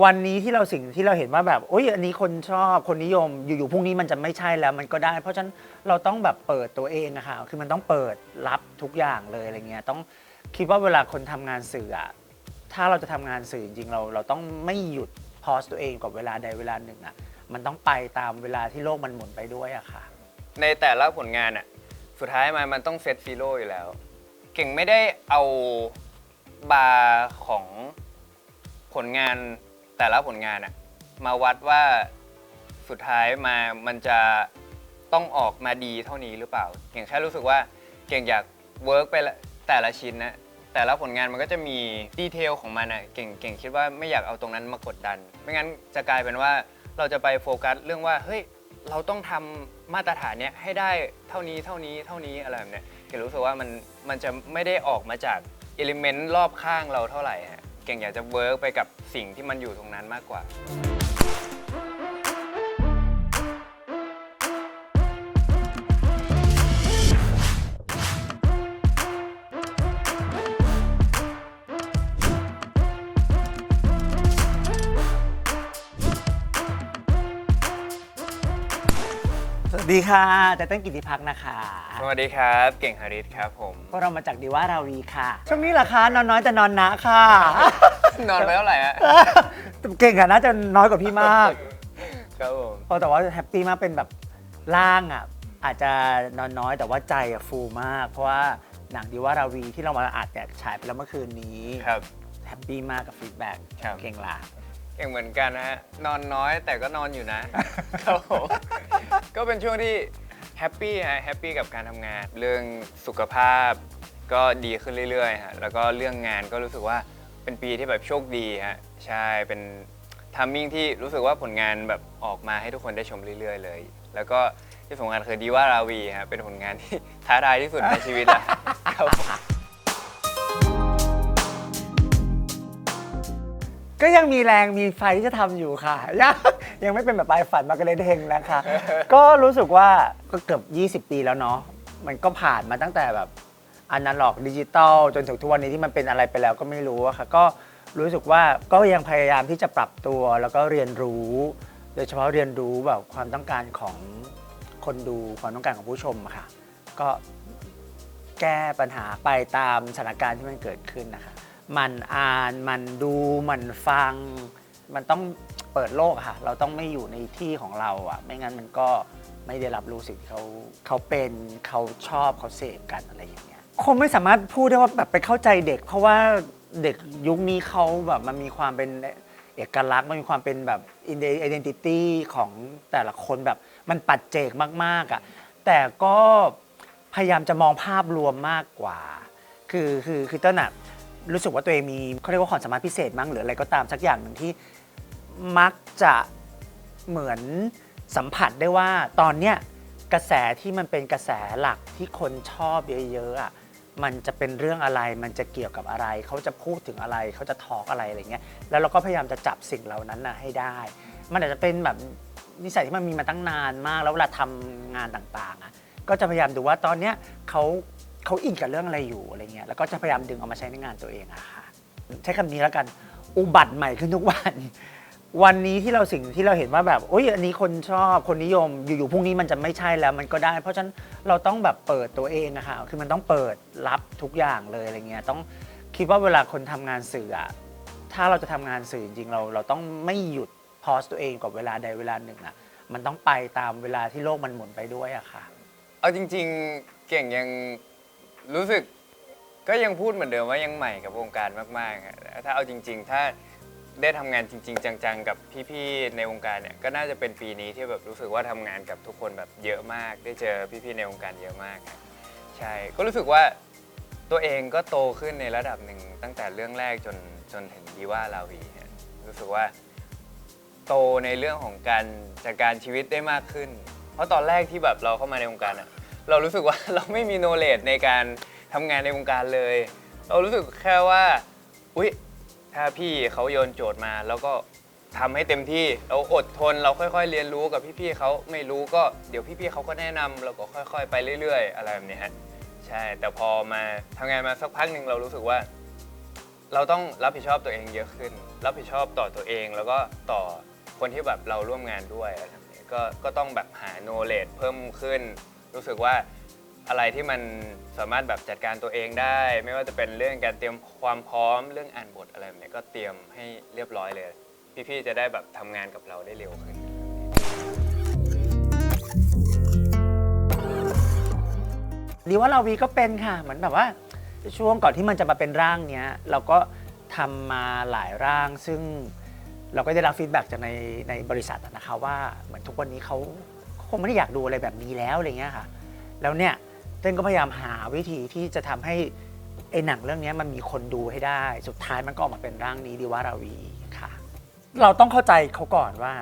วันนี้ที่เราสิ่งที่เราเห็นว่าแบบโอ๊ยอันนี้คนชอบคนนิยมอยู่ๆพรุ่งนี้มันจะไม่ใช่แล้วมันก็ได้เพราะฉะนั้นเราต้องแบบเปิดตัวเองอะค่ะคือมันต้องเปิดรับทุกอย่างเลยอะไรเงี้ยต้องคิดว่าเวลาคนทำงานสื่ออะถ้าเราจะทำงานสื่อจริงๆเราต้องไม่หยุดพอสตัวเองกับเวลาใดเวลาหนึ่งอะมันต้องไปตามเวลาที่โลกมันหมุนไปด้วยอะค่ะในแต่ละผลงานอ่ะสุดท้ายมันต้องเซตฟีโร่อยู่แล้ว เก่งไม่ได้เอาบาร์ของผลงานแต่ละผลงานอ่ะมาวัดว่าสุดท้ายมันจะต้องออกมาดีเท่านี้หรือเปล่า เก่งแค่รู้สึกว่าเก่งอยากเวิร์กไปแต่ละชิ้นนะแต่ละผลงานมันก็จะมีดีเทลของมันอ่ะเก่งคิดว่าไม่อยากเอาตรงนั้นมากดดันไม่งั้นจะกลายเป็นว่าเราจะไปโฟกัสเรื่องว่าเฮ้ยเราต้องทำมาตรฐานเนี้ยให้ได้เท่านี้อะไรแบบเนี้ยเก่งรู้สึกว่ามันจะไม่ได้ออกมาจากอิเลเมนต์รอบข้างเราเท่าไหร่ฮะเก่งอยากจะเวิร์กไปกับสิ่งที่มันอยู่ตรงนั้นมากกว่าสวัสดีค่ะแต่ต้นกิติพักนะคะ สวัสดีครับเก่งฮาริสครับผม พวกเรามาจากดีว่าราวีค่ะช่วงนี้เหรอคะนอนน้อยแต่นอนนะค่ะ นอนไปเท่าไหร่ฮะ เก่งค่ะน่าจะน้อยกว่าพี่มาก ครับผม แต่ว่าแฮปปี้มากเป็นแบบร่างอ่ะอาจจะนอนน้อยแต่ว่าใจอ่ะฟูมาก เพราะว่าหนังดีว่าราวีที่เรามาอัดเนี่ยฉายไปแล้วเมื่อคืนนี้ ครับ แฮปปี้มากกับฟีดแบ็ก ครับ เก่งล่ะ เก่งเหมือนกันนะฮะนอนน้อยแต่ก็นอนอยู่นะ ครับผมก็เป็นช่วงที่แฮปปี้กับการทำงาน เรื่องสุขภาพก็ดีขึ้นเรื่อยๆฮะแล้วก็เรื่องงานก็รู้สึกว่าเป็นปีที่แบบโชคดีฮะใช่เป็นทัมมิ่งที่รู้สึกว่าผลงานแบบออกมาให้ทุกคนได้ชมเรื่อยๆเลย แล้วก็ที่สำคัญคือดีว่าราวีฮะเป็นผลงานที่ท้าทายที่สุดในชีวิตแล้วครับผม ก็ยังมีแรงมีไฟที่จะทำอยู่ค่ะ ยังไม่เป็นแบบปลายฝันมาก็เลยเด้งนะคะ ก็รู้สึกว่าก็เกือบ20 ปีแล้วเนาะมันก็ผ่านมาตั้งแต่แบบอนาล็อกดิจิตอลจนถึงทุกวันนี้ที่มันเป็นอะไรไปแล้วก็ไม่รู้อะค่ะก็รู้สึกว่าก็ยังพยายามที่จะปรับตัวแล้วก็เรียนรู้โดยเฉพาะเรียนรู้แบบความต้องการของคนดูความต้องการของผู้ชมอะค่ะก็แก้ปัญหาไปตามสถานการณ์ที่มันเกิดขึ้นนะคะมันอ่านมันดูมันฟังมันต้องเปิดโลกค่ะเราต้องไม่อยู่ในที่ของเราอ่ะไม่งั้นมันก็ไม่ได้รับรู้สิ่งที่เขาเป็นเขาชอบเขาเสพกันอะไรอย่างเงี้ยคงไม่สามารถพูดได้ว่าแบบไปเข้าใจเด็กเพราะว่าเด็กยุคนี้เขาแบบมันมีความเป็นเอกลักษณ์มันมีความเป็นแบบ identity ของแต่ละคนแบบมันปัจเจกมากๆอ่ะแต่ก็พยายามจะมองภาพรวมมากกว่าคือต้นอ่ะรู้สึกว่าตัวเองมีเขาเรียกว่าความสามารถพิเศษมั้งหรืออะไรก็ตามสักอย่างหนึ่งที่มักจะเหมือนสัมผัสได้ว่าตอนเนี้ยกระแสที่มันเป็นกระแสหลักที่คนชอบเยอะๆอ่ะมันจะเป็นเรื่องอะไรมันจะเกี่ยวกับอะไรเขาจะพูดถึงอะไรเขาจะทอล์กอะไรอะไรเงี้ยแล้วเราก็พยายามจะจับสิ่งเหล่านั้นนะให้ได้มันอาจจะเป็นแบบนิสัยที่มันมีมาตั้งนานมากแล้วเวลาทำงานต่างๆอ่ะก็จะพยายามดูว่าตอนเนี้ยเขาอินกับเรื่องอะไรอยู่อะไรเงี้ยแล้วก็จะพยายามดึงเอามาใช้ในงานตัวเองอะค่ะใช้คำนี้แล้วกันอุบัติใหม่ขึ้นทุกวันวันนี้ที่เราสิ่งที่เราเห็นว่าแบบโอ๊ยอันนี้คนชอบคนนิยมอยู่ๆพรุ่งนี้มันจะไม่ใช่แล้วมันก็ได้เพราะฉะนั้นเราต้องแบบเปิดตัวเองอะค่ะคือมันต้องเปิดรับทุกอย่างเลยอะไรเงี้ยต้องคิดว่าเวลาคนทำงานสื่ออะถ้าเราจะทำงานสื่อจริงๆเราต้องไม่หยุดพอสตัวเองกับเวลาใดเวลาหนึ่งอะมันต้องไปตามเวลาที่โลกมันหมุนไปด้วยอะค่ะเอาจริงๆเก่งยังรู้สึกก็ยังพูดเหมือนเดิมว่ายังใหม่กับวงการมากๆฮะถ้าเอาจริงๆถ้าได้ทำงานจริงๆจังๆกับพี่ๆในวงการเนี่ยก็น่าจะเป็นปีนี้ที่แบบรู้สึกว่าทำงานกับทุกคนแบบเยอะมากได้เจอพี่ๆในวงการเยอะมากครับใช่ก็รู้สึกว่าตัวเองก็โตขึ้นในระดับหนึ่งตั้งแต่เรื่องแรกจนถึงดีว่าราวีรู้สึกว่าโตในเรื่องของการจัดการชีวิตได้มากขึ้นเพราะตอนแรกที่แบบเราเข้ามาในวงการอะเรารู้สึกว่าเราไม่มี knowledge ในการทำงานในวงการเลยเรารู้สึกแค่ว่าอุ๊ยถ้าพี่เขาโยนโจทย์มาแล้วก็ทำให้เต็มที่เราอดทนเราค่อยๆเรียนรู้กับพี่ๆเขาไม่รู้ก็เดี๋ยวพี่ๆเขาก็แนะนำเราก็ค่อยๆไปเรื่อยๆอะไรแบบนี้ฮะใช่แต่พอมาทำงานมาสักพักหนึ่งเรารู้สึกว่าเราต้องรับผิดชอบตัวเองเยอะขึ้น รับผิดชอบต่อตัวเองแล้วก็ต่อคนที่แบบเราร่วมงานด้วยอะไรแบบนี้ก็ต้องแบบหา knowledge เพิ่มขึ้นรู้สึกว่าอะไรที่มันสามารถแบบจัดการตัวเองได้ ไม่ว่าจะเป็นเรื่องการเตรียมความพร้อมเรื่องอ่านบทอะไรแบบนี้ก็เตรียมให้เรียบร้อยเลยพี่ๆจะได้แบบทำงานกับเราได้เร็วขึ้น ดีว่าเราวีก็เป็นค่ะเหมือนแบบว่าช่วงก่อนที่มันจะมาเป็นร่างเนี้ยเราก็ทำมาหลายร่าง ซึ่งเราก็ได้รับฟีดแบ็กจากในบริษัทนะคะว่าเหมือนทุกวันนี้เขาคงไม่ได้อยากดูอะไรแบบนี้แล้วอะไรเงี้ยค่ะแล้วเนี่ยเต้นก็พยายามหาวิธีที่จะทำให้ไอ้หนังเรื่องนี้มันมีคนดูให้ได้สุดท้ายมันก็ออกมาเป็นร่างนี้ดีว่าราวีค่ะเราต้องเข้าใจเขาก่อนว่า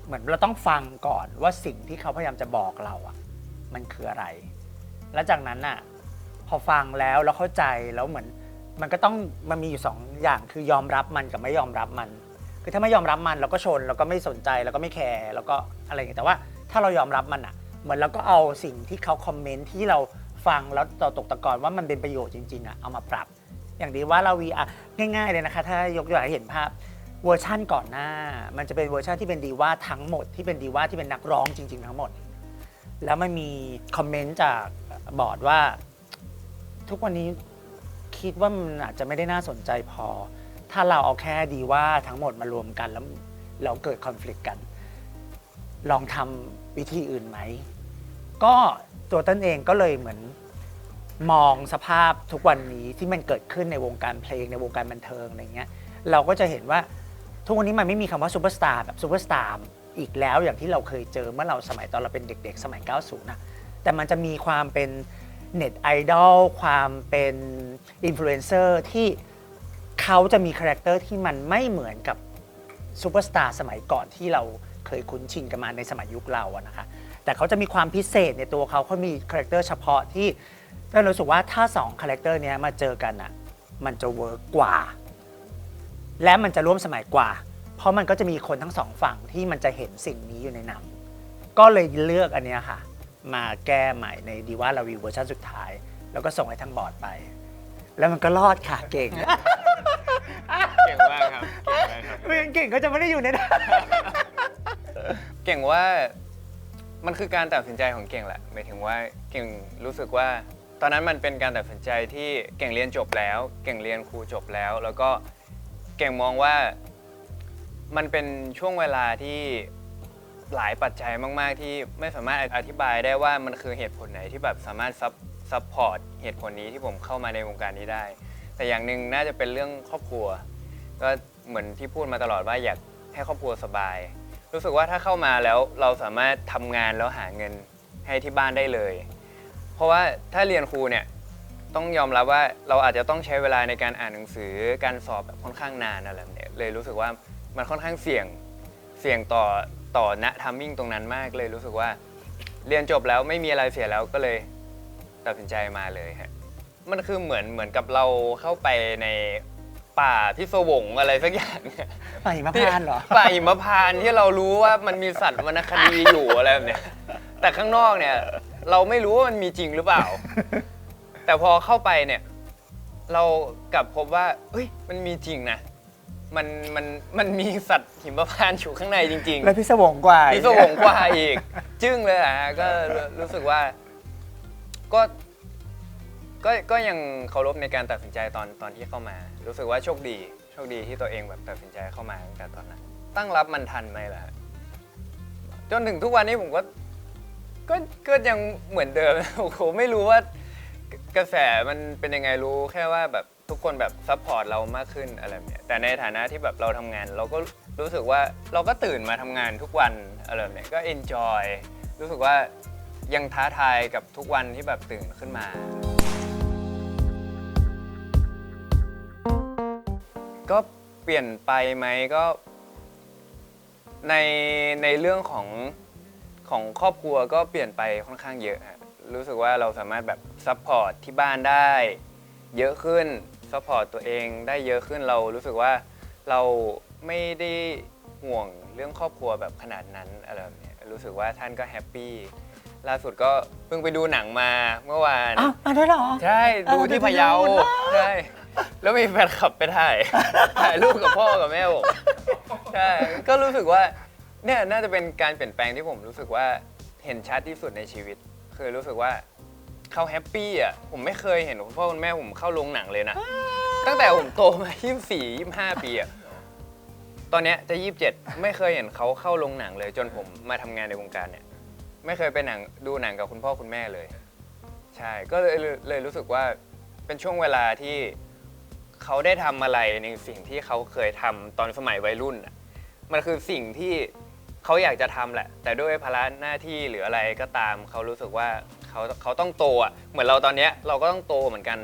เหมือนเราต้องฟังก่อนว่าสิ่งที่เขาพยายามจะบอกเราอ่ะมันคืออะไรแล้วจากนั้นน่ะพอฟังแล้วเข้าใจแล้วเหมือนมันก็ต้องมันมีอยู่2 อย่างคือยอมรับมันกับไม่ยอมรับมันคือถ้าไม่ยอมรับมันเราก็ชนเราก็ไม่สนใจเราก็ไม่แคร์แล้วก็อะไรอย่างเงี้ยแต่ว่าถ้าเรายอมรับมันอ่ะเหมือนเราก็เอาสิ่งที่เขาคอมเมนต์ที่เราฟังแล้วเราตกตะกอนว่ามันเป็นประโยชน์จริงๆอ่ะเอามาปรับอย่างดีว่าเราวีอ่ะง่ายๆเลยนะคะถ้ายกตัวอย่างให้เห็นภาพเวอร์ชั่นก่อนหน้ามันจะเป็นเวอร์ชันที่เป็นดีว่าทั้งหมดที่เป็นดีว่าที่เป็นนักร้องจริงๆทั้งหมดแล้วมันมีคอมเมนต์จากบอร์ดว่าทุกวันนี้คิดว่ามันอาจจะไม่ได้น่าสนใจพอถ้าเราเอาแค่ดีว่าทั้งหมดมารวมกันแล้วเราเกิดคอน FLICT กันลองทำวิธีอื่นไหมก็ตัวต้นเองก็เลยเหมือนมองสภาพทุกวันนี้ที่มันเกิดขึ้นในวงการเพลงในวงการบันเทิงอะไรเงี้ยเราก็จะเห็นว่าทุกวันนี้มันไม่มีคำว่าซูเปอร์สตาร์แบบซูเปอร์สตาร์อีกแล้วอย่างที่เราเคยเจอเมื่อเราสมัยตอนเราเป็นเด็กๆสมัย 90 นะแต่มันจะมีความเป็นเน็ตไอดอลความเป็นอินฟลูเอนเซอร์ที่เขาจะมีคาแรคเตอร์ที่มันไม่เหมือนกับซูเปอร์สตาร์สมัยก่อนที่เราเคยคุ้นชินกันมาในสมัยยุคเราอะนะคะแต่เขาจะมีความพิเศษในตัวเขามีคาแรคเตอร์เฉพาะที่เรารู้สึกว่าถ้า2คาแรคเตอร์นี้มาเจอกันอะมันจะเวิร์กกว่าและมันจะร่วมสมัยกว่าเพราะมันก็จะมีคนทั้ง2ฝั่งที่มันจะเห็นสิ่งนี้อยู่ในหนังก็เลยเลือกอันเนี้ยค่ะมาแก้ใหม่ในดีว่าราวีเวอร์ชันสุดท้ายแล้วก็ส่งให้ทางบอร์ดไปแล้วมันก็รอดค่ะเก่ง เก่งมากครับเก่งมากครับ ไม่งั้นเก่งก็จะไม่ได้อยู่ในนั้น เก่งว่ามันคือการตัดสินใจของเก่งแหละหมายถึงว่าเก่งรู้สึกว่าตอนนั้นมันเป็นการตัดสินใจที่เก่งเรียนจบแล้วเก่งเรียนครูจบแล้วแล้วก็เก่งมองว่ามันเป็นช่วงเวลาที่หลายปัจจัยมากๆที่ไม่สามารถอธิบายได้ว่ามันคือเหตุผลไหนที่แบบสามารถซัพพอร์ตเหตุผลนี้ที่ผมเข้ามาในวงการนี้ได้แต่อย่างหนึ่งน่าจะเป็นเรื่องครอบครัวก็เหมือนที่พูดมาตลอดว่าอยากให้ครอบครัวสบายรู้สึกว่าถ้าเข้ามาแล้วเราสามารถทำงานแล้วหาเงินให้ที่บ้านได้เลยเพราะว่าถ้าเรียนครูเนี่ยต้องยอมรับว่าเราอาจจะต้องใช้เวลาในการอ่านหนังสือการสอบแบบค่อนข้างนานอะไรแบบนี้เลยรู้สึกว่ามันค่อนข้างเสี่ยงต่อณทัมมิ่งตรงนั้นมากเลยรู้สึกว่าเรียนจบแล้วไม่มีอะไรเสียแล้วก็เลยตัดสินใจมาเลยฮะมันคือเหมือนกับเราเข้าไปในป่าพิศวงอะไรสักอย่าง ป่าหิมพานต์เหรอ ป่าหิมพานต์ที่เรารู้ว่ามันมีสัตว์วรรณคดีอยู่อะไรแบบเนี้ยแต่ข้างนอกเนี่ยเราไม่รู้ว่ามันมีจริงหรือเปล่า แต่พอเข้าไปเนี่ยเรากลับพบว่าเฮ้ยมันมีจริงนะมันมีสัตว์หิมพานต์อยู่ข้างในจริงๆ แล้วพิศวงกว่า พิศวงกว่าอีกจึ้งเลยฮะก็รู้สึกว่าก็ยังเคารพในการตัดสินใจตอนที่เข้ามารู้สึกว่าโชคดีที่ตัวเองแบบตัดสินใจเข้ามาตั้งแต่ตอนนั้นตั้งรับมันทันไหมล่ะจนถึงทุกวันนี้ผมก็ยังเหมือนเดิม ผมไม่รู้ว่ากระแสมันเป็นยังไงรู้แค่ว่าแบบทุกคนแบบซัพพอร์ตเรามากขึ้นอะไรแบบเนี้ยแต่ในฐานะที่แบบเราทำงานเราก็รู้สึกว่าเราก็ตื่นมาทำงานทุกวันอะไรแบบเนี้ยก็เอนจอยรู้สึกว่ายังท้าทายกับทุกวันที่แบบตื่นขึ้นมาก็เปลี่ยนไปไหมก็ในเรื่องของครอบครัวก็เปลี่ยนไปค่อนข้างเยอะฮะรู้สึกว่าเราสามารถแบบซัพพอร์ตที่บ้านได้เยอะขึ้นซัพพอร์ตตัวเองได้เยอะขึ้นเรารู้สึกว่าเราไม่ได้ห่วงเรื่องครอบครัวแบบขนาดนั้นอะไรแบบนี้รู้สึกว่าท่านก็แฮปปี้ล่าสุดก็เพิ่งไปดูหนังมาเมื่อวานอ้าวมาด้วยเหรอ ใช่ดูที่พะเยาใช่ แล้วมีแฟนคลับไปถ่ายรูปกับพ่อกับแม่ผมใช่ก็รู้สึกว่าเนี่ยน่าจะเป็นการเปลี่ยนแปลงที่ผมรู้สึกว่าเห็นชัดที่สุดในชีวิตคือรู้สึกว่าเขาแฮปปี้อ่ะผมไม่เคยเห็นคุณพ่อคุณแม่ผมเข้าโรงหนังเลยนะตั้งแต่ผมโตมา24-25 ปีอ่ะตอนเนี้ยจะ27ไม่เคยเห็นเขาเข้าโรงหนังเลยจนผมมาทำงานในวงการเนี่ยไม่เคยไปดูหนังกับคุณพ่อคุณแม่เลยใช่ก็เลยรู้สึกว่าเป็นช่วงเวลาที่เขาได้ทำอะไรในสิ่งที่เขาเคยทำตอนสมัยวัยรุ่นอ่ะมันคือสิ่งที่เขาอยากจะทำแหละแต่ด้วยภาระหน้าที่หรืออะไรก็ตามเขารู้สึกว่าเขาต้องโตอ่ะเหมือนเราตอนเนี้ยเราก็ต้องโตเหมือนกัน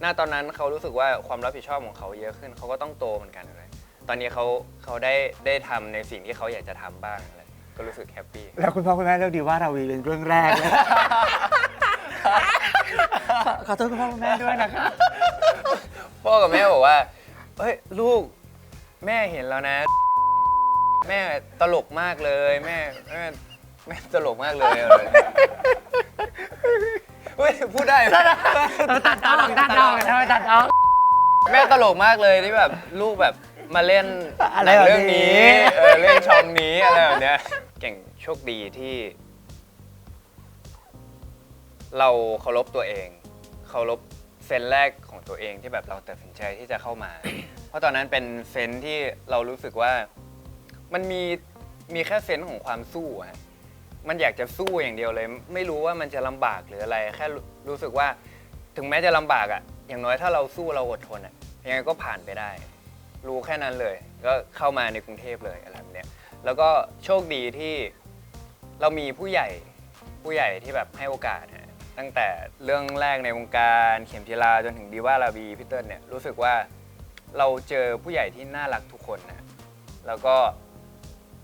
หน้าตอนนั้นเขารู้สึกว่าความรับผิดชอบของเขาเยอะขึ้นเขาก็ต้องโตเหมือนกันเลยตอนนี้เขาได้ทำในสิ่งที่เขาอยากจะทำบ้างอะไรก็รู้สึกแฮปปี้ แล้วคุณพ่อคุณแม่เลือกดีว่าเราวีเป็นเรื่องแรกเลย ขอโทษคุณพ่อคุณแม่ด้วยนะคะ พ่อกับแม่บอกว่าเฮ้ยลูกแม่เห็นแล้วนะ แม่ตลกมากเลยแม่ตลกมากเลยอะไรเฮ้ยพูดได้ไหม ตัดออกทำไมตัดออก แม่ตลกมากเลยที่แบบลูกแบบมาเล่น อะไร หนัง แบบนี้ เรื่องนี้เล่นช่องนี้อะไรแบบเนี้ยเก่งโชคดีที่เราเคารพตัวเองเคารพเซนส์แรกของตัวเองที่แบบเราตัดสินใจที่จะเข้ามา เพราะตอนนั้นเป็นเซนส์ที่เรารู้สึกว่ามันมีแค่เซนส์ของความสู้อะมันอยากจะสู้อย่างเดียวเลยไม่รู้ว่ามันจะลำบากหรืออะไรแค่รู้สึกว่าถึงแม้จะลำบากอ่ะอย่างน้อยถ้าเราสู้เราอดทนอ่ะยังไงก็ผ่านไปได้รู้แค่นั้นเลยก็เข้ามาในกรุงเทพเลยอะไรแบบเนี้ยแล้วก็โชคดีที่เรามีผู้ใหญ่ที่แบบให้โอกาสฮะตั้งแต่เรื่องแรกในวงการเข็มจีราจนถึงดีว่าลาบีพี่เติ้ลเนี่ยรู้สึกว่าเราเจอผู้ใหญ่ที่น่ารักทุกคนนะแล้วก็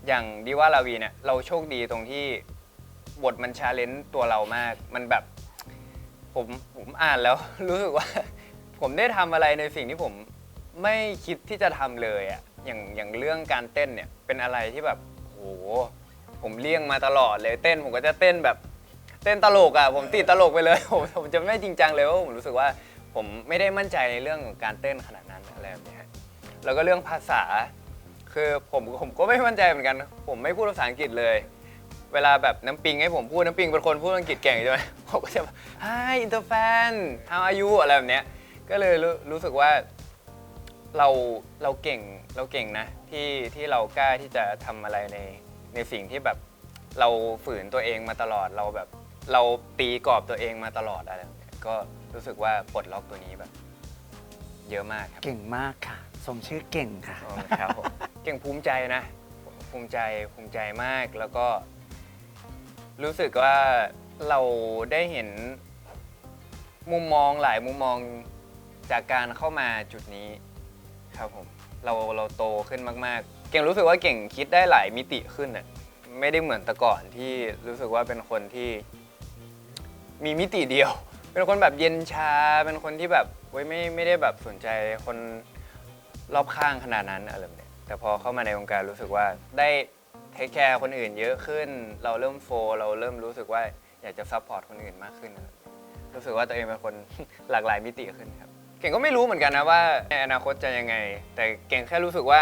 อย่างดีว่าลาวีเนี่ยเราโชคดีตรงที่บทมันชาเลนจ์ตัวเรามากมันแบบผมอ่านแล้ว รู้สึกว่าผมได้ทำอะไรในสิ่งที่ผมไม่คิดที่จะทำเลยอะอย่างเรื่องการเต้นเนี่ยเป็นอะไรที่แบบโหผมเลี่ยงมาตลอดเลยเต้นผมก็จะเต้นแบบเต้นตลกอะผมติดตลกไปเลย ผมจะไม่จริงจังเลยเพราะผมรู้สึกว่าผมไม่ได้มั่นใจในเรื่องของการเต้นขนาดนั้นอะไรแบบนี้แล้วก็เรื่องภาษาคือผมก็ไม่มั่นใจเหมือนกันผมไม่พูดภาษาอังกฤษเลยเวลาแบบน้ำปิงให้ผมพูดน้ำปิงเป็นคนพูดอังกฤษเก่งใช่ไหมผมก็จะ Hi Interfan How are you อะไรแบบเนี้ยก็เลยรู้สึกว่าเราเก่งนะที่เรากล้าที่จะทำอะไรในสิ่งที่แบบเราฝืนตัวเองมาตลอดเราตีกรอบตัวเองมาตลอดอะไรแบบเนี้ยก็รู้สึกว่าปลดล็อกตัวนี้แบบเยอะมากครับ เก่งมากค่ะสมชื่อเก่งค่ะ ครับผมเก่งภูมิใจนะภูมิใจมากแล้วก็รู้สึกว่าเราได้เห็นมุมมองหลายมุมมองจากการเข้ามาจุดนี้ครับผมเราโตขึ้นมากๆเก่งรู้สึกว่าเก่งคิดได้หลายมิติขึ้นน่ะไม่ได้เหมือนแต่ก่อนที่รู้สึกว่าเป็นคนที่มีมิติเดียวเป็นคนแบบเย็นชาเป็นคนที่แบบไม่ได้แบบสนใจคนรอบข้างขนาดนั้นอะไรแบบนี้แต่พอเข้ามาในวงการรู้สึกว่าได้เทคแคร์คนอื่นเยอะขึ้นเราเริ่มเราเริ่มรู้สึกว่าอยากจะซัพพอร์ตคนอื่นมากขึ้นรู้สึกว่าตัวเองเป็นคน หลากหลายมิติขึ้นครับเก่งก็ไม่รู้เหมือนกันนะว่าในอนาคตจะยังไงแต่เก่งแค่รู้สึกว่า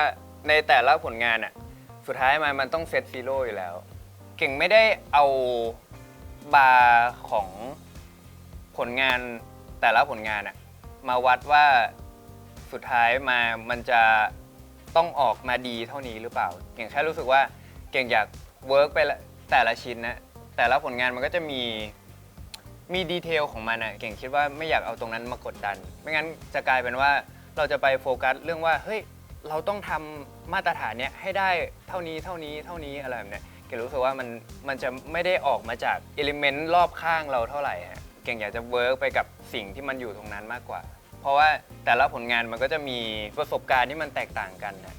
ในแต่ละผลงานอ่ะสุดท้ายมันต้องเซตซีโร่อยู่แล้วเก่งไม่ได้เอาบาร์ของผลงานแต่ละผลงานอ่ะมาวัดว่าสุดท้ายมันจะต้องออกมาดีเท่านี้หรือเปล่าเก่งแค่รู้สึกว่าเก่งอยากเวิร์กไปแต่ละชิ้นนะแต่ละผลงานมันก็จะมีดีเทลของมันนะเก่งคิดว่าไม่อยากเอาตรงนั้นมากดดันไม่งั้นจะกลายเป็นว่าเราจะไปโฟกัสเรื่องว่าเฮ้ยเราต้องทำมาตรฐานเนี้ยให้ได้เท่านี้อะไรแบบเนี้ยเก่งรู้สึกว่ามันจะไม่ได้ออกมาจากเอลิเมนต์รอบข้างเราเท่าไหร่ฮะเก่งอยากจะเวิร์กไปกับสิ่งที่มันอยู่ตรงนั้นมากกว่าเพราะว่าแต่ละผลงานมันก็จะมีประสบการณ์ที่มันแตกต่างกันนะ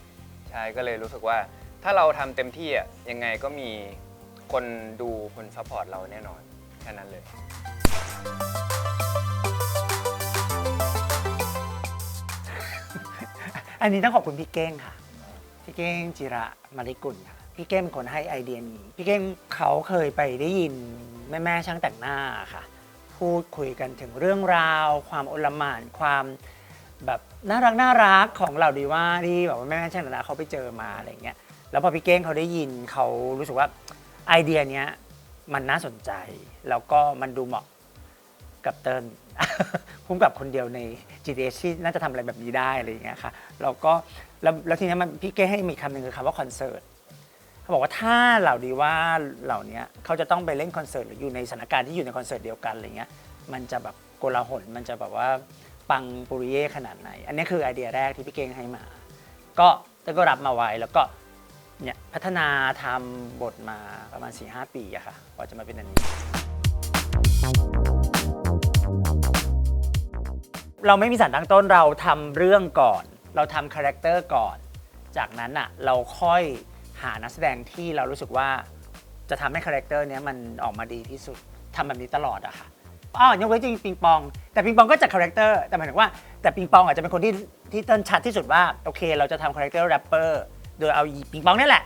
ใช่ก็เลยรู้สึกว่าถ้าเราทำเต็มที่อ่ะยังไงก็มีคนดูคนซัพพอร์ตเราแน่นอนแค่นั้นเลยอันนี้ต้องขอบคุณพี่เก้งค่ะพี่เก้งจิระมาริกุลค่ะพี่เก้งเป็นคนให้ไอเดียนี้พี่เก้งเขาเคยไปได้ยินแม่ช่างแต่งหน้าค่ะพูดคุยกันถึงเรื่องราวความโอลหม่านความ แบบน่ารักของเหล่าดีว่าที่แบบว่าแม่ช่างแต่งหน้าเขาไปเจอมาอะไรเงี้ยแล้วพอพี่เก้งเขาได้ยินเขารู้สึกว่าไอเดียเนี้ยมันน่าสนใจ แล้วก็มันดูเหมาะกับเติ้ล พุ่มกับคนเดียวใน GDS ที่น่าจะทำอะไรแบบนี้ได้อะไรอย่างเงี้ยค่ะแล้วก็แล้วทีนี้มันพี่เก้ให้มีคำหนึ่งคือคำว่าคอนเสิร์ตเขาบอกว่าถ้าเหล่าดีว่าเหล่านี้เขาจะต้องไปเล่นคอนเสิร์ตหรืออยู่ในสถานการณ์ที่อยู่ในคอนเสิร์ตเดียวกันอะไรเงี้ยมันจะแบบโกลาหลมันจะแบบว่าปังปุริเย่ขนาดไหนอันนี้คือไอเดียแรกที่พี่เก้งให้มา ก็เต้นก็รับมาไว้แล้วก็เนี่ยพัฒนาทำบทมาประมาณ 4-5 ปีอะค่ะกว่าจะมาเป็นอันนี้ เราไม่มีสารตั้งต้นเราทำเรื่องก่อน เราทำคาแรคเตอร์ก่อน จากนั้นอะเราค่อยหานักแสดงที่เรารู้สึกว่าจะทำให้คาแรคเตอร์นี้มันออกมาดีที่สุดทำแบบนี้ตลอดอะค่ะยกเว้นจริงปิงปองแต่ปิงปองก็จากคาแรคเตอร์แต่หมายถึงว่าแต่ปิงปองอาจจะเป็นคนที่ต้นชัดที่สุดว่าโอเคเราจะทำคาแรคเตอร์แรปเปอร์โดยเอาอีปิงปองนี่แหละ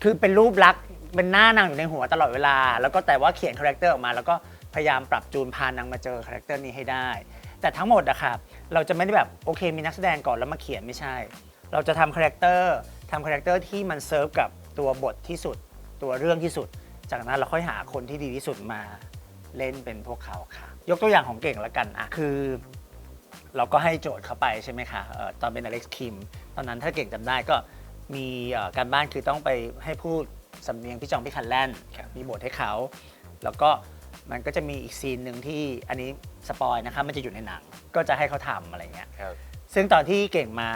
คือเป็นรูปลักษณ์เป็นหน้านางอยู่ในหัวตลอดเวลาแล้วก็แต่ว่าเขียนคาแรคเตอร์ออกมาแล้วก็พยายามปรับจูนพานางมาเจอคาแรคเตอร์นี้ให้ได้แต่ทั้งหมดอะค่ะเราจะไม่ได้แบบโอเคมีนักแสดงก่อนแล้วมาเขียนไม่ใช่ เราจะทำคาแรคเตอร์ที่มันเซิร์ฟกับตัวบทที่สุดตัวเรื่องที่สุดจากนั้นเราค่อยหาคนที่ดีที่สุดมาเล่นเป็นพวกเขาค่ะยกตัวอย่างของเก่งแล้วกันอะคือเราก็ให้โจทย์เขาไปใช่ไหมคะตอนเป็นอเล็กซ์คิมตอนนั้นถ้าเก่งจำได้ก็มีการบ้านคือต้องไปให้พูดสำเนียงพี่จองพี่คันแลนมีบทให้เขาแล้วก็มันก็จะมีอีกซีนหนึ่งที่อันนี้สปอยนะคะมันจะอยู่ในหนังก็จะให้เขาทำอะไรเงี้ยซึ่งตอนที่เก่งมา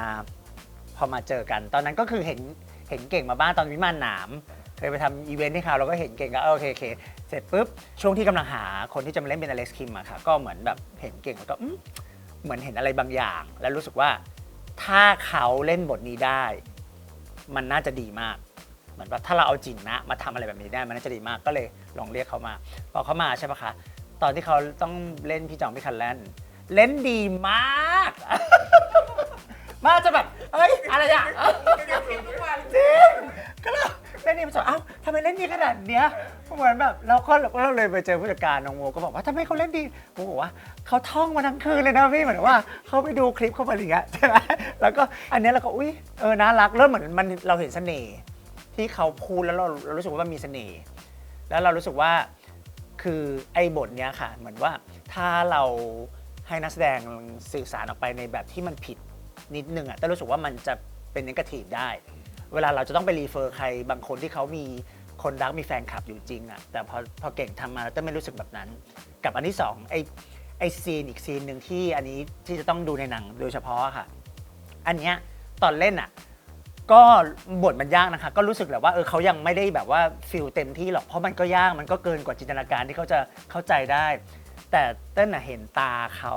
พอมาเจอกันตอนนั้นก็คือเห็นเก่งมาบ้างตอนวิมานหนามเคยไปทำอีเวนต์ให้เขาเราก็เห็นเก่งก็โอเคเสร็จปุ๊บช่วงที่กำลังหาคนที่จะมาเล่นเป็นอเล็กซ์คิมอะค่ะก็เหมือนแบบเห็นเก่งแล้วก็เหมือนเห็นอะไรบางอย่างแล้วรู้สึกว่าถ้าเขาเล่นบทนี้ได้มันน่าจะดีมากเหมือนว่าถ้าเราเอาจริงนะมาทำอะไรแบบนี้ได้มันน่าจะดีมากก็เลยลองเรียกเขามาพอเขามาใช่ปะคะตอนที่เขาต้องเล่นพี่จองพี่คันแลนเล่นดีมาก มาจะแบบเอ้ยอะไรอ่ะจริงก็เลยเล่นดีมันสเอ้าทำไมเล่นดีขนาดเนี้ยเหมือนแบบเราเลยไปเจอผู้จัดการน้องโมก็บอกว่าทำไมเขาเล่นดีโมบอกว่าเขาท่องมาทั้งคืนเลยนะพี่เหมือนว่าเขาไปดูคลิปเขาไปอะไรอย่างเงี้ยใช่ไหมแล้วก็อันนี้เราก็อุ้ยน่ารักเริ่มเหมือนมันเราเห็นเสน่ห์ที่เขาพูดแล้วเรารู้สึกว่ามันมีเสน่ห์แล้วเรารู้สึกว่าคือไอ้บทเนี้ยค่ะเหมือนว่าถ้าเราให้นักแสดงสื่อสารออกไปในแบบที่มันผิดนิดนึงอ่ะแต่รู้สึกว่ามันจะเป็นเนกาทีฟได้เวลาเราจะต้องไปรีเฟอร์ใครบางคนที่เขามีคนรักมีแฟนคลับอยู่จริงอ่ะแต่พอเก่งทำมาแล้วเต้ไม่รู้สึกแบบนั้นกับอันที่สองไอ้ซีนอีกซีนหนึ่งที่อันนี้ที่จะต้องดูในหนังโดยเฉพาะค่ะอันเนี้ยตอนเล่นอ่ะก็บทมันยากนะคะก็รู้สึกแบบว่าเขายังไม่ได้แบบว่าฟิลเต็มที่หรอกเพราะมันก็ยากมันก็เกินกว่าจินตนาการที่เขาจะเข้าใจได้แต่เต้นเห็นตาเขา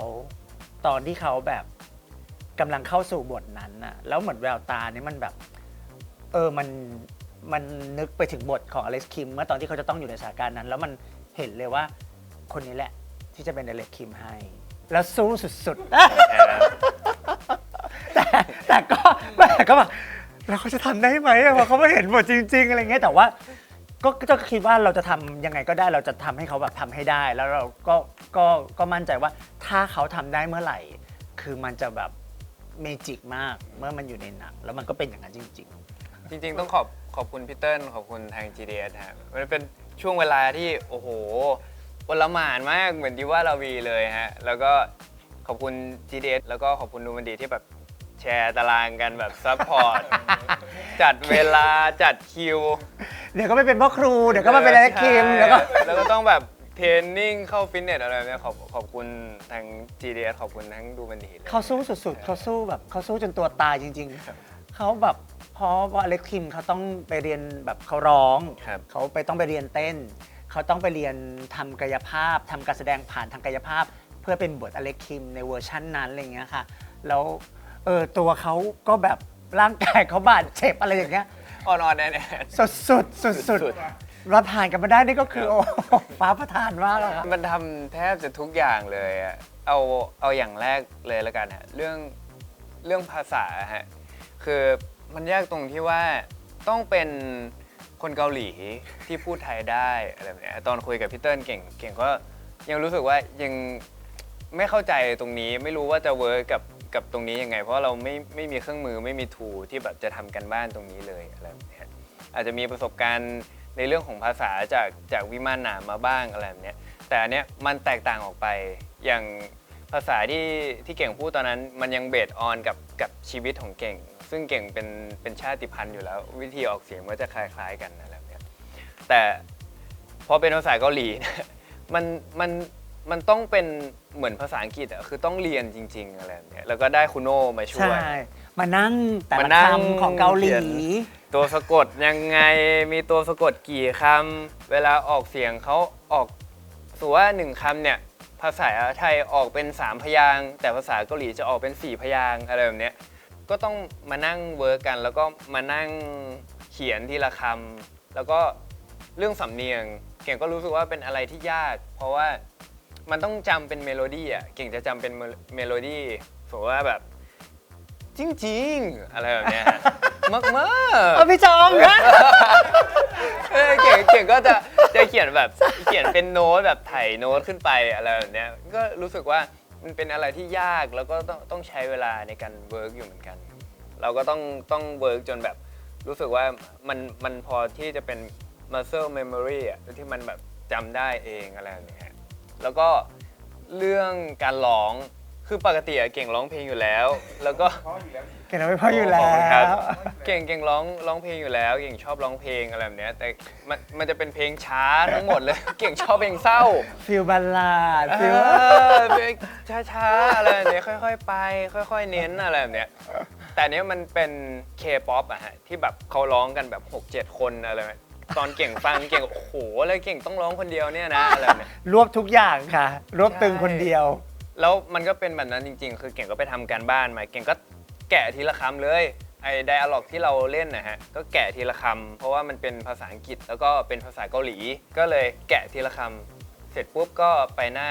ตอนที่เขาแบบกำลังเข้าสู่บทนั้นน่ะแล้วเหมือนแววตานี่มันแบบมันนึกไปถึงบทของอเล็กซ์คิมเมื่อตอนที่เขาจะต้องอยู่ในสถานการณ์นั้นแล้วมันเห็นเลยว่าคนนี้แหละที่จะเป็นอเล็กซ์คิมให้แล้วสู้สุดๆ แต่ก็แบบแล้วเขาจะทำได้ไหมเพราะเขาไม่เห็นบทจริงๆอะไรเงี้ยแต่ว่าก็จะคิดว่าเราจะทำยังไงก็ได้เราจะทำให้เขาแบบทำให้ได้แล้วเราก็มั่นใจว่าถ้าเขาทำได้เมื่อไหร่คือมันจะแบบเมจิกมากเมื่อมันอยู่ในหนังแล้วมันก็เป็นอย่างนั้นจริงๆต้องขอบคุณพี่เติ้ลขอบคุณทาง GDS ฮะมันเป็นช่วงเวลาที่โอ้โหอลหม่านมากเหมือนที่ว่าเราวีเลยฮะแล้วก็ขอบคุณ GDS แล้วก็ขอบคุณดูมันดีที่แบบแชร์ตารางกันแบบซัพพอร์ต จัดเวลาจัดคิวเดี๋ยวก็ไม่เป็นพ่อครูเดี๋ยวก็มาเป็นอเล็กซ์คิมแล้วก็ต้องแบบเทรนนิ่งเข้าฟิตเนสอะไรเนี่ยขอบคุณทาง GDS ขอบคุณทั้งดูมันดีเลยเขาสู้สุดๆเขาสู้จนตัวตายจริงๆเขาแบบเพราะว่าอเล็กซ์คิมเขาต้องไปเรียนแบบเขาร้องเขาต้องไปเรียนเต้นเขาต้องไปเรียนทำกายภาพทำการแสดงผ่านทางกายภาพเพื่อเป็นบทอเล็กซ์คิมในเวอร์ชั่นนั้นอะไรเงี้ยค่ะแล้วตัวเขาก็แบบร่างกายเขาบาดเจ็บอะไรอย่างเงี้ยอ่อนๆแน่ๆสุดเราผ่านกันมาได้นี่ก็คือโอ้ฟ้าประทานมากเลยครับมันทำแทบจะทุกอย่างเลยอะเอาอย่างแรกเลยแล้วกันฮะเรื่องภาษาฮะคือมันยากตรงที่ว่าต้องเป็นคนเกาหลีที่พูดไทยได้อะไรแบบนี้ตอนคุยกับพี่เติ้ลเก่งก็ยังรู้สึกว่ายังไม่เข้าใจตรงนี้ไม่รู้ว่าจะเวิร์กกับ กับตรงนี้ยังไง เพราะเราไม่มีเครื่องมือไม่มีทูที่แบบจะทำกันบ้านตรงนี้เลยอะไรแบบนี้อาจจะมีประสบการณ์ในเรื่องของภาษาจากวิมานหนามมาบ้างอะไรแบบนี้แต่อันเนี้ยมันแตกต่างออกไปอย่างภาษาที่เก่งพูดตอนนั้นมันยังเบสออนกับชีวิตของเก่ง ซึ่งเก่งเป็นชาติพันธุ์อยู่แล้ววิธีออกเสียงก็จะคล้ายๆกันอะไรแบบนี้แต่พอเป็นภาษาเกาหลี มันต้องเป็นเหมือนภาษาอังกฤษอ่ะคือต้องเรียนจริงๆอะไรแบบนี้แล้วก็ได้คุณโน่มาช่วย ใช่มานั่งแต่ มา ละ นั่ง คำของเกาหลี เขียน ตัวสะกดยังไงมีตัวสะกดกี่คำเวลาออกเสียงเขาออกสมมุติว่า1คำเนี่ยภาษาไทยออกเป็น3พยางค์แต่ภาษาเกาหลีจะออกเป็น4พยางค์อะไรแบบเนี้ยก็ต้องมานั่งเวิร์กกัน แล้วก็มานั่งเขียนทีละคำแล้วก็เรื่องสำเนียงเก่งก็รู้สึกว่าเป็นอะไรที่ยาก เพราะว่ามันต้องจำเป็นเมโลดี้อ่ะเก่งจะจำเป็นเมโลดี้สมมติว่าแบบจริงๆอะไรแบบเนี้ย มาก เอาพี่จองนะ ๆเก่งก็จะเขียนแบบเขียนเป็นโน้ตแบบไถโน้ตขึ้นไปอะไรแบบเนี้ยก็รู้สึกว่ามันเป็นอะไรที่ยากแล้วก็ต้องใช้เวลาในการเวิร์กอยู่เหมือนกัน เราก็ต้องเวิร์กจนแบบรู้สึกว่ามันพอที่จะเป็น muscle memory อ่ะที่มันแบบจำได้เองอะไรแบบเนี้ยแล้วก็เรื่องการร้องคือปกติเก่งร้องเพลงอยู่แล้ว แล้วก็ เก่งเราไม่พออยู่แล้ ขบคุณครับ ว เก่งร้องเพลงอยู่แล้วเก่งชอบร้องเพลงอะไรแบบเนี้ยแต่มันจะเป็นเพลงช้าทั้งหมดเลย เก่งชอบเพลงเศร้า ฟิลบัลลาดฟิล เพลงช้าๆอะไรแบบเนี้ยค่อยๆไปค่อยๆเน้นอะไรแบบเนี้ยแต่เนี้ยมันเป็น K-POP อะฮะที่แบบเขาร้องกันแบบ 6-7 คนอะไรแบบตอนเก่งฟังเก่งโอ้โหแล้วเก่งต้องร้องคนเดียวเนี่ยนะอะไรแบบเนี้ย รวบทุกอย่างค่ะ รวบตึงคนเดียว แล้วมันก็เป็นแบบนั้นจริงๆ คือเก่งก็ไปทำการบ้านมา เก่งก็แกะทีละคำเลย ไอ้ไดอะล็อกที่เราเล่นนะฮะ ก็แกะทีละคำเพราะว่ามันเป็นภาษาอังกฤษแล้วก็เป็นภาษาเกาหลี ก็เลยแกะทีละคำเสร็จปุ๊บก็ไปหน้า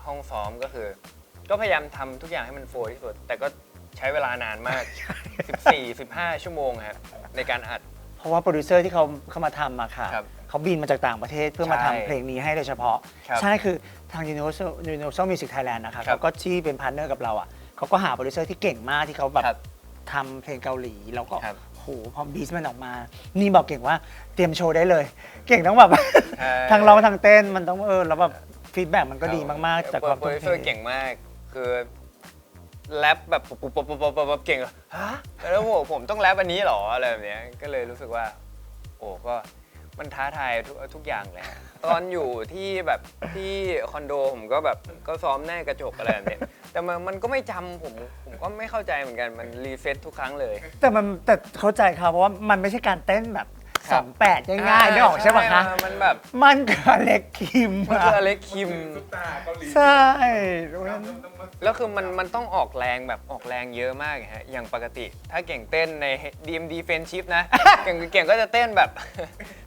ห้องซ้อมก็คือ ก็พยายามทำทุกอย่างให้มันโฟล์ที่สุด แต่ก็ใช้เวลานานมาก 14-15 ชั่วโมงครับในการอัด เพราะว่าโปรดิวเซอร์ที่เขามาทำมาค่ะ ครับ เขาบินมาจากต่างประเทศเพื่อมา ใช่ ทำเพลงนี้ให้โดยเฉพาะ ครับ ใช่คือทาง Universal Music Thailand นะคะ ครับ เขาก็ที่เป็นพาร์ทเนอร์กับเราอ่ะเขาก็หาโปรดิวเซอร์ที่เก่งมากที่เขาแบบ ครับ ทำเพลงเกาหลีแล้วก็ ครับ โหพอบีสมันออกมา นี่บอกเก่งว่าเตรียมโชว์ได้เลย เก่งต้องแบบ ใช่ ทางร้องทางเต้นมันต้องแล้วแบบฟีดแบ็กมันก็ดีมากๆจากความ โปร ทุ่ม ดิว เท เซอร์เก่งมาก คือแรปแบบปุ๊บเก่งอะฮะแล้วผมต้องแรปอันนี้เหรออะไรแบบเนี้ยก็เลยรู้สึกว่า โอ้ก็มันท้าทายทุกอย่างเลยฮะตอนอยู่ที่แบบที่คอนโดผมก็แบบก็ซ้อมหน้ากระจกอะไรแบบเนี้ยแต่มันก็ไม่จำผมก็ไม่เข้าใจเหมือนกันมันรีเซ็ตทุกครั้งเลย แต่เข้าใจครับเพราะว่ามันไม่ใช่การเต้นแบบ ครับ 28ง่ายๆนึกออกใช่ปะคะ มันแบบ มันคืออเล็กคิม มันคืออเล็กคิม ใช่ แล้วคือมันต้องออกแรงแบบออกแรงเยอะมากฮะอย่างปกติ ถ้าเก่งเต้นใน DMD Friendship นะ เก่งก็จะเต้นแบบ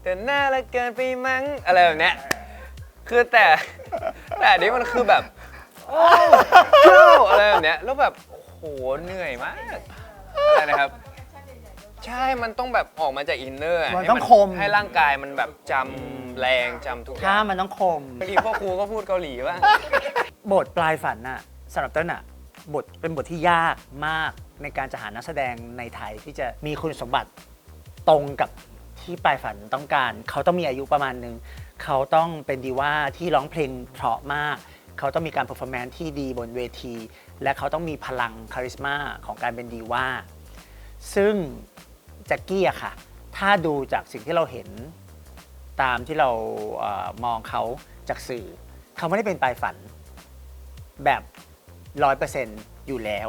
เต้นหน้าละเกินไปมั้งอะไรแบบเนี้ยคือแต่อันนี้มันคือแบบโอ้โหอะไรแบบเนี้ยแล้วแบบโอ้โหเหนื่อยมากอะไรนะครับ ใช่มันต้องแบบออกมาจากอินเนอร์ มันต้องคม ให้ร่างกายมันแบบจำแรงจำทุกอย่า ถ้าง มันต้องคม บางทีพ่อครูก็พูดเกาหลีว่า บทปลายฝันน่ะสำหรับเต้นน่ะเป็นบทที่ยากมากในการจะหานักแสดงในไทยที่จะมีคุณสมบัติตรงกับที่ปลายฝันต้องการ เขาต้องมีอายุประมาณนึงเขาต้องเป็นดีว่าที่ร้องเพลงเพราะมาก เขาต้องมีการเ e อร์ฟอร์แมนซ์ที่ดีบนเวที และเขาต้องมีพลังคาริสมาของการเป็นดีว่าซึ่งแจ็คกี้อะค่ะ ถ้าดูจากสิ่งที่เราเห็นตามที่เรามองเขาจากสื่อ เขาไม่ได้เป็นปลายฝันแบบ 100% อยู่แล้ว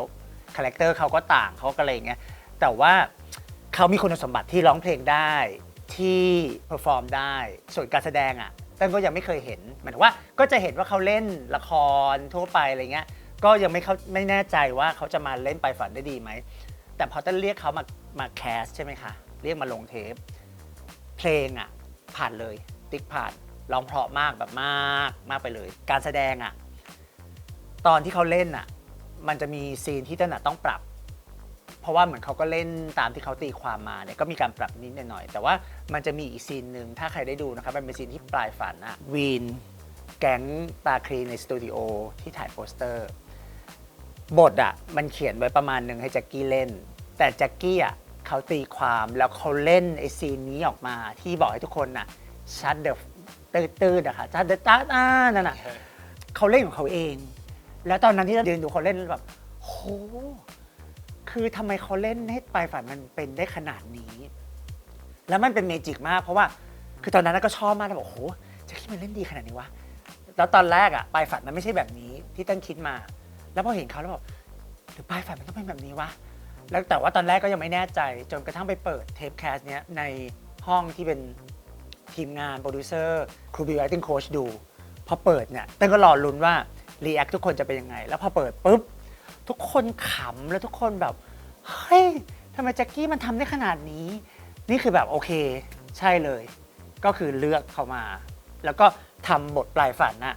คาแรคเตอร์เขาก็ต่างเขาก็อะไรอย่างเงี้ยแต่ว่าเขามีคุณสมบัติที่ร้องเพลงได้ที่เพอร์ฟอร์มได้ส่วนการแสดงอ่ะตั้งก็ยังไม่เคยเห็นหมายถึงว่าก็จะเห็นว่าเขาเล่นละครทั่วไปอะไรเงี้ยก็ยังไม่แน่ใจว่าเขาจะมาเล่นปลายฝันได้ดีไหมแต่พอต้นเรียกเขามาแคสใช่ไหมคะเรียกมาลงเทปเพลงอ่ะผ่านเลยติ๊กผ่านร้องเพราะมากแบบมากไปเลยการแสดงอ่ะตอนที่เขาเล่นอ่ะมันจะมีซีนที่ต้นต้องปรับเพราะว่าเหมือนเขาก็เล่นตามที่เขาตีความมาเนี่ยก็มีการปรับนิดหน่อยแต่ว่ามันจะมีอีกซีนหนึ่งถ้าใครได้ดูนะครับมันเป็นซีนที่ปลายฝันอะวีนแก๊งตาคลีในสตูดิโอที่ถ่ายโปสเตอร์ บทอ่ะมันเขียนไว้ประมาณหนึ่งให้แจ็คกี้เล่น แต่แจ็คกี้อ่ะเขาตีความแล้วเขาเล่นไอซีนนี้ออกมาที่บอกให้ทุกคนน่ะชัดเดอะตื้นๆอะค่ะชัดเดอะตานั่นน่ะเขาเล่นของเขาเอง แล้วตอนนั้นที่เรายืนดูเขาเล่นแบบโหคือทำไมเขาเล่นให้ปลายฝันมันเป็นได้ขนาดนี้ แล้วมันเป็นเมจิกมากเพราะว่าคือตอนนั้นก็ชอบมากแล้วบอกโหแจ็คกี้มันเล่นดีขนาดนี้วะแล้วตอนแรกอ่ะปลายฝันมันไม่ใช่แบบนี้ที่ต้นคิดมา แล้วพอเห็นเขาแล้วแบบหรือปลายฝันมันต้องเป็นแบบนี้วะแล้วแต่ว่าตอนแรกก็ยังไม่แน่ใจจนกระทั่งไปเปิดเทปแคสเนี้ยในห้องที่เป็นทีมงานโปรดิวเซอร์ครูบิว acting coach ดูพอเปิดเนี่ยเต้นก็รอลุ้นว่ารีแอคทุกคนจะเป็นยังไงแล้วพอเปิดปุ๊บทุกคนขำแล้วทุกคนแบบเฮ้ยทำไมแจ็คกี้มันทำได้ขนาดนี้นี่คือแบบโอเคใช่เลยก็คือเลือกเขามาแล้วก็ทำบทปลายฝันน่ะ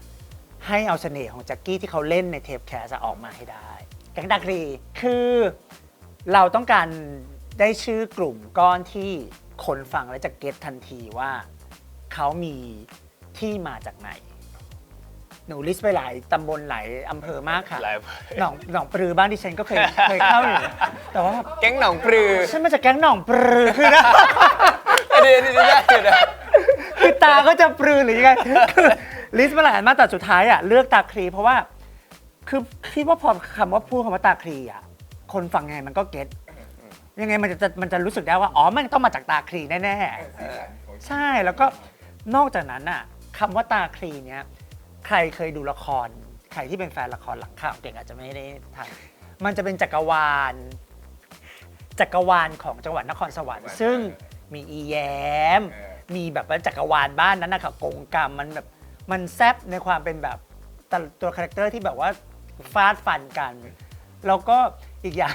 ให้เอาเสน่ห์ของแจ็คกี้ที่เขาเล่นในเทปแคสออกมาให้ได้แก๊งดาครีคือเราต้องการได้ชื่อกลุ่มก้อนที่คนฟังแล้วจะเก็ตทันทีว่าเขามีที่มาจากไหนหนูลิสต์ไปหลายตำบลหลายอำเภอมากค่ะ หลาย หนองปลือบ้านที่ฉันก็เคยเข้าอยู่แต่ว่า แก๊งหนองปลือ ฉันมาจากแก๊งหนองปลือคือนะ อันนี้ได้เลยนะ คือตาก็จะปลือหรือยังไงคือลิสต์มาหลายอันมากแต่สุดท้ายอ่ะเลือกตาคลีเพราะว่าคือพี่ว่าพอคำว่าพูดคำว่าตาคลีอ่ะคนฟังไงมันก็เก็ตยังไงมันจะรู้สึกได้ว่าอ๋อมันต้องมาจากตาคลีแน่ๆใช่แล้วก็นอกจากนั้นอ่ะคำว่าตาคลีเนี้ยใครเคยดูละครใครที่เป็นแฟนละครหลังข่าวเก่งอาจจะไม่ได้ทันมันจะเป็นจักรวาลของจังหวัดนครสวรรค์ซึ่งมีอีแย้มมีแบบว่าจักรวาลบ้านนั้นนะคะกงกรรมมันแบบมันแซบในความเป็นแบบตัวคาแรคเตอร์ที่แบบว่าฟาดฟันกันแล้วก็อีกอย่าง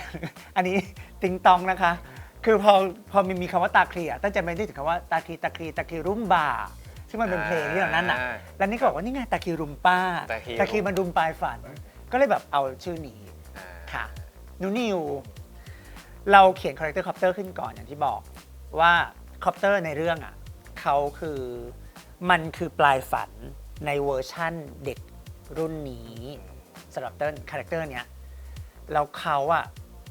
อันนี้ติงตองนะคะคือพอมีคำว่าตาคลีตั้งใจไม่ได้ถึงคำว่าตาคลีรุ่มบ่าซึ่งมันเป็นเพลงที่ตอนนั้นน่ะแล้วนี่ก็บอกว่านี่ไงตาคลีรุมป้าตาคลีมันรุมปลายฝันก็เลยแบบเอาชื่อนี้ค่ะนูนิวเราเขียนคาแรคเตอร์คอปเตอร์ขึ้นก่อนอย่างที่บอกว่าคอปเตอร์ในเรื่องเขาคือมันคือปลายฝันในเวอร์ชั่นเด็กรุ่นนี้สำหรับเต้นคาแรคเตอร์เนี้ยแล้วเขา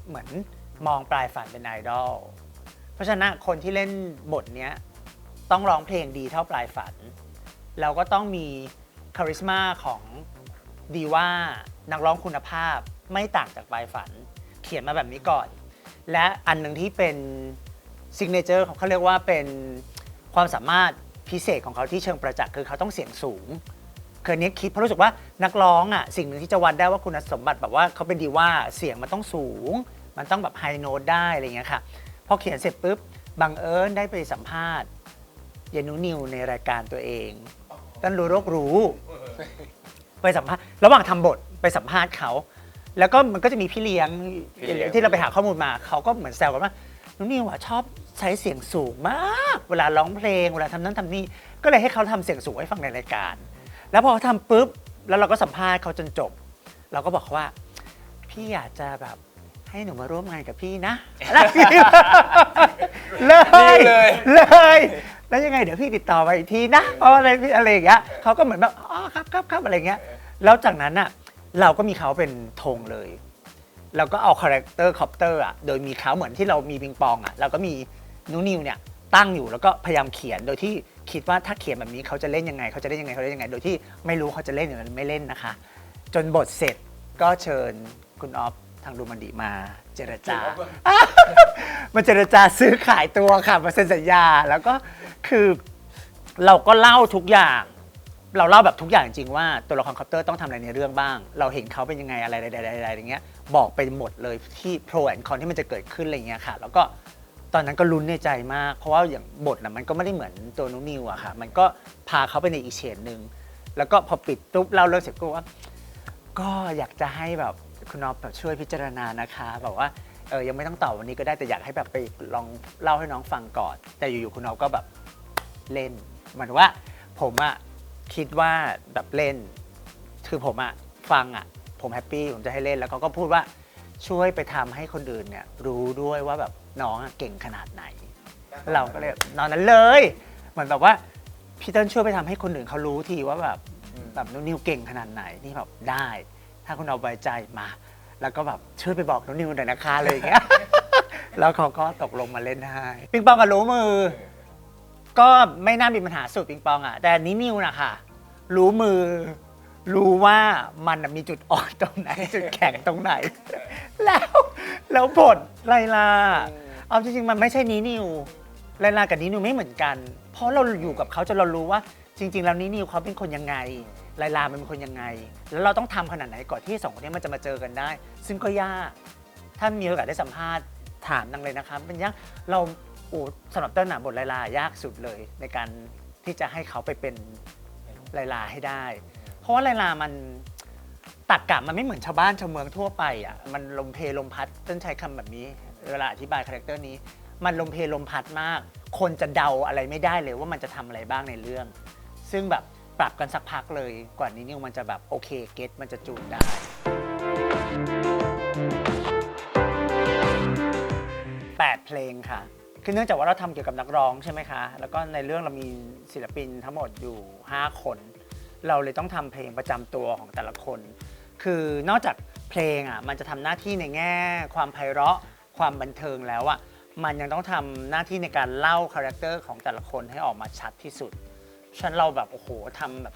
เหมือนมองปลายฝันเป็นไอดอลเพราะฉะนั้นคนที่เล่นบทเนี้ยต้องร้องเพลงดีเท่าปลายฝันเราก็ต้องมีคาริสมาของดีว่านักร้องคุณภาพไม่ต่างจากปลายฝันเขียนมาแบบนี้ก่อนและอันหนึ่งที่เป็นซิกเนเจอร์ของเขาเรียกว่าเป็นความสามารถพิเศษของเขาที่เชิงประจักษ์คือเขาต้องเสียงสูงเคยนี้คิดเพราะรู้สึกว่านักร้องสิ่งหนึ่งที่จะวัดได้ว่าคุณสมบัติแบบว่าเขาเป็นดีว่าเสียงมันต้องสูงมันต้องแบบไฮโน้ตได้อะไรอย่างเงี้ยค่ะพอเขียนเสร็จปุ๊บบังเอิญได้ไปสัมภาษณ์เยนูนิวในรายการตัวเองต้นรู้โรครู้ไปสัมภาษณ์ระหว่างทำบทไปสัมภาษณ์เขาแล้วก็มันก็จะมีพี่เลี้ยงที่เราไปหาข้อมูลมาเขาก็เหมือนแซวกันว่านูนิวชอบใช้เสียงสูงมากเวลาร้องเพลงเวลาทำนั้นทำนี่ก็เลยให้เขาทำเสียงสูงให้ฟังในรายการแล้วพอเขาทำปุ๊บแล้วเราก็สัมภาษณ์เขาจนจบเราก็บอกว่าพี่อยากจะแบบให้หนูมาร่วมงานกับพี่นะเลยแล้วยังไงเดี๋ยวพี่ติดต่อไปอีกทีนะอะไรอย่างเงี้ยเขาก็เหมือนแบบอ๋อครับอะไรเงี้ยแล้วจากนั้นเราก็มีเขาเป็นธงเลยเราก็เอาคาแรคเตอร์คอปเตอร์โดยมีเขาเหมือนที่เรามีปิงปองเราก็มีนูนิวเนี่ยตั้งอยู่แล้วก็พยายามเขียนโดยที่คิดว่าถ้าเขียนแบบนี้เขาจะเล่นยังไงโดยที่ไม่รู้เขาจะเล่นหรือไม่เล่นนะคะจนบทเสร็จก็เชิญคุณออฟทางดูมันดีมาเจรจา มาเจรจาซื้อขายตัวค่ะมาเซ็นสัญญาแล้วก็คือเราก็เล่าทุกอย่างเราเล่าแบบทุกอย่างจริงว่าตัวละครคอปเตอร์ต้องทำอะไรในเรื่องบ้างเราเห็นเขาเป็นยังไงอะไรอย่างเงี้ยบอกไปหมดเลยที่โปรแอนคอนที่มันจะเกิดขึ้นอะไรเงี้ยค่ะแล้วก็ตอนนั้นก็ลุ้นในใจมากเพราะว่าอย่างบทมันก็ไม่ได้เหมือนตัวนุนิวค่ะมันก็พาเขาไปในอีกเฉดนึงแล้วก็พอปิดปุ๊บเล่าเรื่องเสร็จก็ว่าก็อยากจะให้แบบคุณน้องแบบช่วยพิจารณานะคะแบบว่ายังไม่ต้องตอบวันนี้ก็ได้แต่อยากให้แบบไปลองเล่าให้น้องฟังก่อนแต่อยู่ๆคุณน้องก็แบบเล่นเหมือนว่าผมคิดว่าแบบเล่นคือผมฟังผมแฮปปี้ผมจะให้เล่นแล้วเขาก็พูดว่าช่วยไปทำให้คนอื่นเนี่ยรู้ด้วยว่าแบบน้องเก่งขนาดไหนเราก็เลยนอนนั้นเลยเหมือนแบบว่าพี่เติ้ลช่วยไปทำให้คนอื่นเขารู้ทีว่าแบบนิวเก่งขนาดไหนนี่แบบได้ถ้าคุณเอาไว้ใจมา แล้วก็แบบช่วยไปบอกน้องนิวหน่อยนะคะอะไรอย่างเงี้ย แล้วเขาก็ตกลงมาเล่นให้ปิงปองกับรู้มือ ก็ไม่น่ามีปัญหาสูตรปิงปองอ่ะแต่นี้นิวนะคะรู้มือ รู้ว่ามันน่ะมีจุดอ่อนตรงไหน จุดแข็งตรงไหน แล้วบทไลลาเอาจริงๆมันไม่ใช่นี้นิวไลลากับนี้นิวไม่เหมือนกัน เพราะเราอยู่กับเขาจนเรารู้ว่า จริง ๆ แล้วนี้นิวเขาเป็นคนยังไงไลลามันเป็นคนยังไง แล้วเราต้องทำขนาดไหนก่อนที่สองคนนี้มันจะมาเจอกันได้ ซึ่งก็ยากถ้ามีโอกาสได้สัมภาษณ์ถามนางเลยนะครับเป็นยากเราโอ้สำหรับเต้นหนาบทไลลายากสุดเลยในการที่จะให้เขาไปเป็นไลลาให้ได้ เพราะว่าไลลามันตักกะมันไม่เหมือนชาวบ้านชาวเมืองทั่วไปอ่ะมันลมเพลมพัดต้นใช้คำแบบนี้เวลาอธิบายคาแรคเตอร์นี้มันลมเพลมพัดมาก คนจะเดาอะไรไม่ได้เลยว่ามันจะทำอะไรบ้างในเรื่อง ซึ่งแบบปรับกันสักพักเลยกว่านี้นิวมันจะแบบโอเคเก็ตมันจะจูนได้ 8 เพลงค่ะ คือเนื่องจากว่าเราทำเกี่ยวกับนักร้องใช่ไหมคะ แล้วก็ในเรื่องเรามีศิลปินทั้งหมดอยู่ 5 คน เราเลยต้องทำเพลงประจำตัวของแต่ละคน คือนอกจากเพลงอ่ะมันจะทำหน้าที่ในแง่ความไพเราะความบันเทิงแล้วอ่ะมันยังต้องทำหน้าที่ในการเล่าคาแรคเตอร์ของแต่ละคนให้ออกมาชัดที่สุด ฉะนั้นเราแบบโอ้โหทำแบบ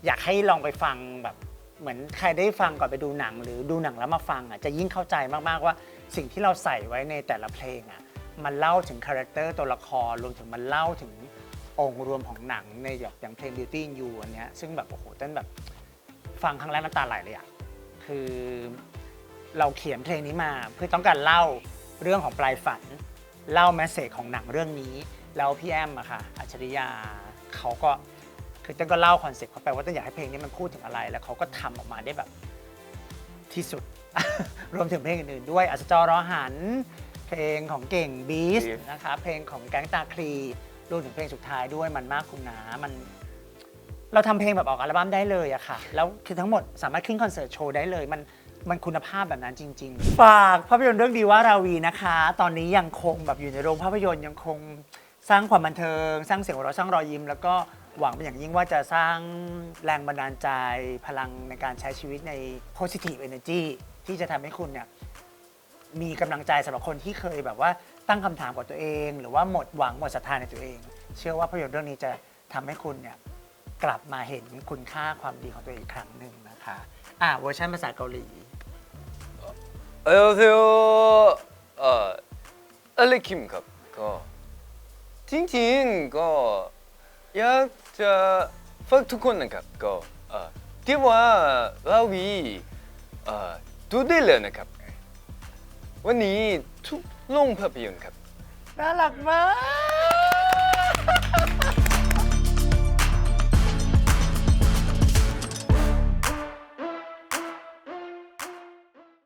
อยากให้ลองไปฟังแบบเหมือนใครได้ฟังก่อนไปดูหนัง หรือดูหนังแล้วมาฟังอ่ะจะยิ่งเข้าใจมากๆว่าสิ่งที่เราใส่ไว้ในแต่ละเพลงอ่ะมันเล่าถึงคาแรคเตอร์ตัวละครรวมถึงมันเล่าถึงองค์รวมของหนังในอย่างเพลง Beauty in You อันเนี้ยซึ่งแบบโอ้โหเต้นแบบฟังครั้งแรกน้ำตาไหลเลยอ่ะคือเราเขียนเพลงนี้มาเพื่อต้องการเล่าเรื่องของปลายฝันเล่าแมสเสจของหนังเรื่องนี้แล้วพี่แอมอะค่ะอัจฉริยาเขาก็คือเต้นก็เล่าคอนเซ็ปต์เขาไปว่าเต้นอยากให้เพลงนี้มันพูดถึงอะไรแล้วเขาก็ทำออกมาได้แบบที่สุด รวมถึงเพลงอื่นๆด้วยอัศจรรอหันเพลงของเก่งบีสนะคะเพลงของแก๊งตาคลีรวมถึงเพลงสุดท้ายด้วยมันมากคุณนามันเราทำเพลงแบบออกอัลบั้มได้เลยอะค่ะแล้วคือทั้งหมดสามารถขึ้นคอนเสิร์ตโชว์ได้เลยมันคุณภาพแบบนั้นจริงๆฝากภาพยนตร์เรื่องดีว่าราวีนะคะ ตอนนี้ยังคงแบบอยู่ในโรงภาพยนตร์ยังคงสร้างความบันเทิงสร้างเสียงหัวเราะสร้างรอยยิ้มแล้วก็หวังเป็นอย่างยิ่งว่าจะสร้างแรงบันดาลใจพลังในการใช้ชีวิตใน positive energy ที่จะทำให้คุณเนี่ยมีกำลังใจสำหรับคนที่เคยแบบว่าตั้งคำถามกับตัวเอง หรือว่าหมดหวังหมดศรัทธาในตัวเอง เชื่อว่าภาพยนตร์เรื่องนี้จะทำให้คุณเนี่ยกลับมาเห็นคุณค่าความดีของตัวเองอีกครั้งหนึ่งนะคะเวอร์ชันภาษาเกาหลี 안녕하세요. 알레킴ครับก็จริงๆก็อยากจะฝากทุกคนนะครับก็ที่ว่าราวีดูได้เลยนะครับวันนี้ทุกโรงภาพยนตร์ครับ น่ารักมาก